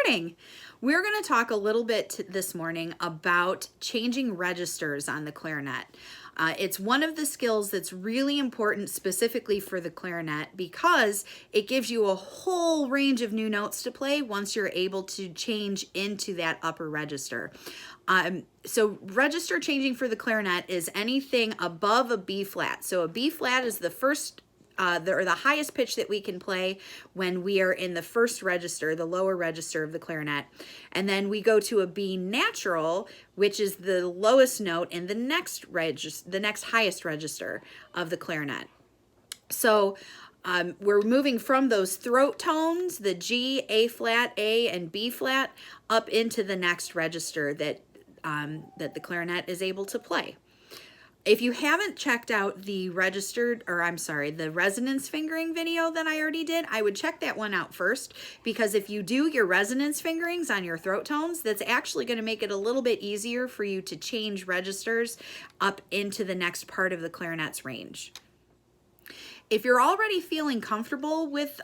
morning. We're going to talk a little bit this morning about changing registers on the clarinet. It's one of the skills that's really important specifically for the clarinet because it gives you a whole range of new notes to play once you're able to change into that upper register. So register changing for the clarinet is anything above a B flat. So a B flat is the first or the highest pitch that we can play when we are in the first register, the lower register of the clarinet. And then we go to a B natural, which is the lowest note in the next highest register of the clarinet. So we're moving from those throat tones, the G, A flat, A, and B flat, up into the next register that the clarinet is able to play. If you haven't checked out the the resonance fingering video that I already did, I would check that one out first, because if you do your resonance fingerings on your throat tones, that's actually going to make it a little bit easier for you to change registers up into the next part of the clarinet's range. If you're already feeling comfortable with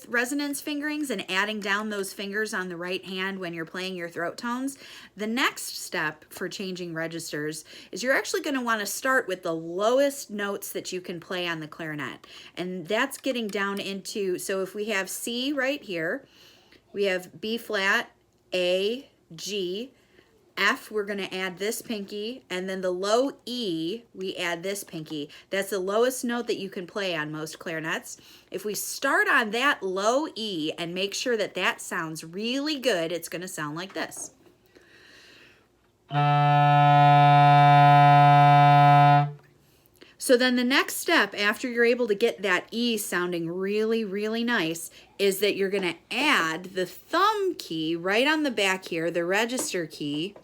resonance fingerings and adding down those fingers on the right hand when you're playing your throat tones, the next step for changing registers is you're actually going to want to start with the lowest notes that you can play on the clarinet. And that's getting down into, so if we have C right here, we have B flat, A, G, F, we're going to add this pinky, and then the low E, we add this pinky. That's the lowest note that you can play on most clarinets. If we start on that low E and make sure that that sounds really good, it's going to sound like this. So then the next step, after you're able to get that E sounding really, really nice, is that you're going to add the thumb key right on the back here, the register key,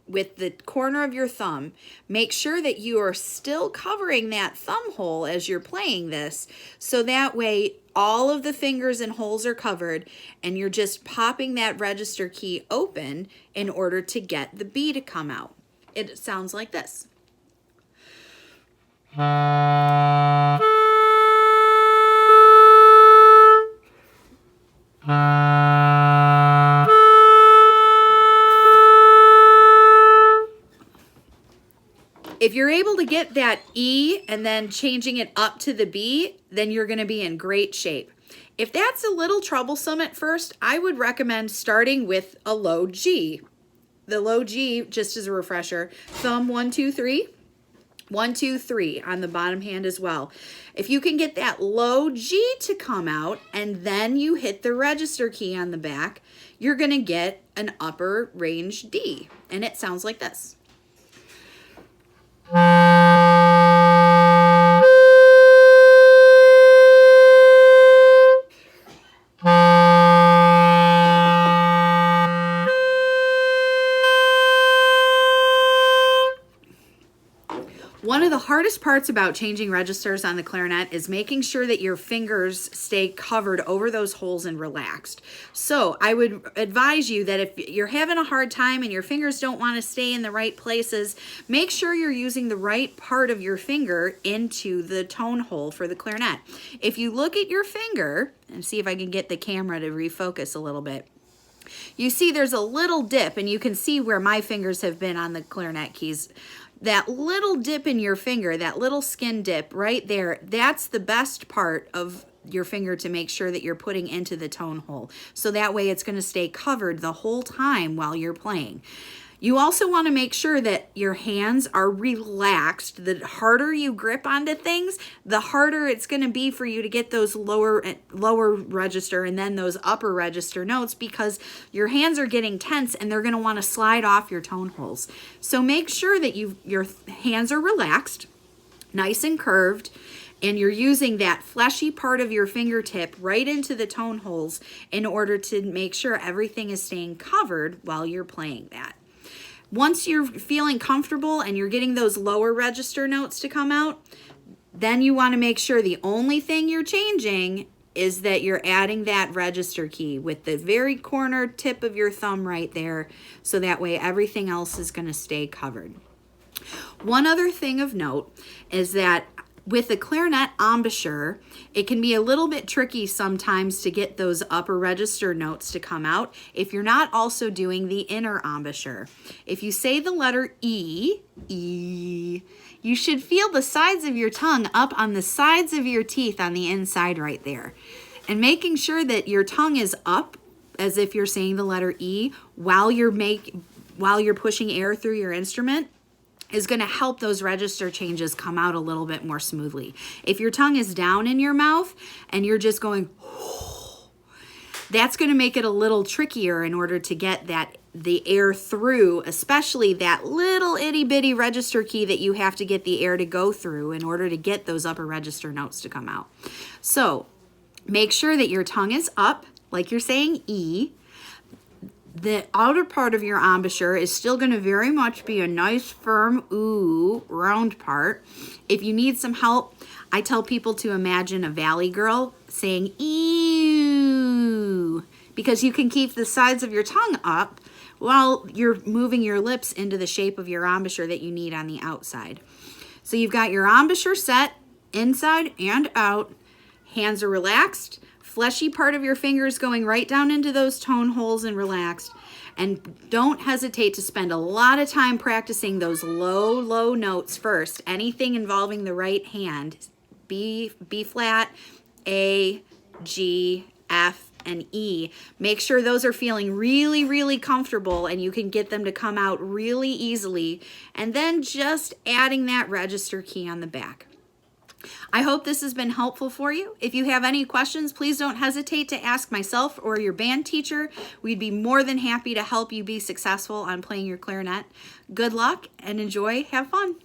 with the corner of your thumb. Make sure that you are still covering that thumb hole as you're playing this, so that way all of the fingers and holes are covered and you're just popping that register key open in order to get the B to come out. It sounds like this. If you're able to get that E and then changing it up to the B, then you're going to be in great shape. If that's a little troublesome at first, I would recommend starting with a low G. The low G, just as a refresher, thumb 1, 2, 3, 1, 2, 3 on the bottom hand as well. If you can get that low G to come out and then you hit the register key on the back, you're going to get an upper range D, and it sounds like this. One of the hardest parts about changing registers on the clarinet is making sure that your fingers stay covered over those holes and relaxed. So I would advise you that if you're having a hard time and your fingers don't want to stay in the right places, make sure you're using the right part of your finger into the tone hole for the clarinet. If you look at your finger, and see if I can get the camera to refocus a little bit, you see there's a little dip, and you can see where my fingers have been on the clarinet keys. That little dip in your finger, that little skin dip right there, that's the best part of your finger to make sure that you're putting into the tone hole. So that way it's going to stay covered the whole time while you're playing. You also want to make sure that your hands are relaxed. The harder you grip onto things, the harder it's going to be for you to get those lower register and then those upper register notes, because your hands are getting tense and they're going to want to slide off your tone holes. So make sure that your hands are relaxed, nice and curved, and you're using that fleshy part of your fingertip right into the tone holes in order to make sure everything is staying covered while you're playing that. Once you're feeling comfortable and you're getting those lower register notes to come out, then you want to make sure the only thing you're changing is that you're adding that register key with the very corner tip of your thumb right there, so that way everything else is going to stay covered. One other thing of note is that With the clarinet embouchure, it can be a little bit tricky sometimes to get those upper register notes to come out if you're not also doing the inner embouchure. If you say the letter E, you should feel the sides of your tongue up on the sides of your teeth on the inside right there. And making sure that your tongue is up as if you're saying the letter E while you're pushing air through your instrument is going to help those register changes come out a little bit more smoothly. If your tongue is down in your mouth and you're just going, that's going to make it a little trickier in order to get the air through, especially that little itty bitty register key that you have to get the air to go through in order to get those upper register notes to come out. So make sure that your tongue is up, like you're saying E. The outer part of your embouchure is still going to very much be a nice, firm, ooh, round part. If you need some help, I tell people to imagine a valley girl saying ew, because you can keep the sides of your tongue up while you're moving your lips into the shape of your embouchure that you need on the outside. So you've got your embouchure set inside and out. Hands are relaxed. Fleshy part of your fingers going right down into those tone holes and relaxed. And don't hesitate to spend a lot of time practicing those low notes first. Anything involving the right hand, B flat, A, G, F, and E. Make sure those are feeling really comfortable and you can get them to come out really easily. And then just adding that register key on the back. I hope this has been helpful for you. If you have any questions, please don't hesitate to ask myself or your band teacher. We'd be more than happy to help you be successful on playing your clarinet. Good luck and enjoy. Have fun.